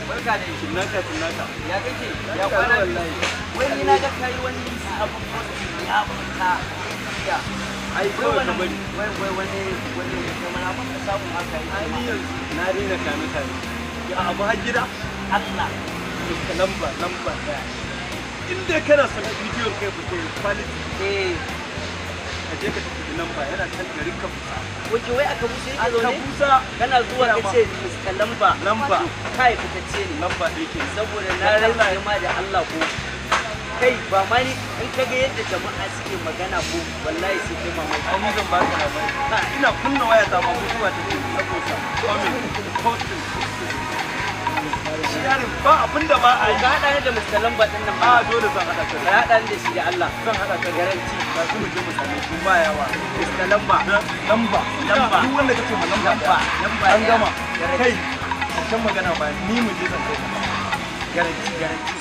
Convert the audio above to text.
barka da tunaka ya kake ya kwana wallahi wai ni na ga kai wani abu ya fita ya ai kawai ka bari wani kamar abin da samu haka yi ai ni yanzu na daina kame ya abu har gida Allah ka lamba daya inda kana son bidiyon kai ba kai quality ka je ka tafi lamba yana kan garin ka busa wace wai aka busa yake zo ne aka busa kana zuwa ka ce Mr. lamba kai fitacce ne lamba da yake saboda na rantsa ma da Allah ko kai ba ma ni in ka ga yadda jama'a suke magana ko wallahi sai kai mamaki ai ni zan baka labari ina kunna waya ta ma mutuwa take saboda comment posting yarin ba abinda ba a yi ka hada ni da Mr. Lamba din nan a dole zan hada ka ka hada ni da shi da Allah zan hada ka garanti ba su mu je mu same shi ba yawa Mr. Lamba lamba duk wanda kace ma lamba an gama kai kan magana ba ni mu je zan kai garanti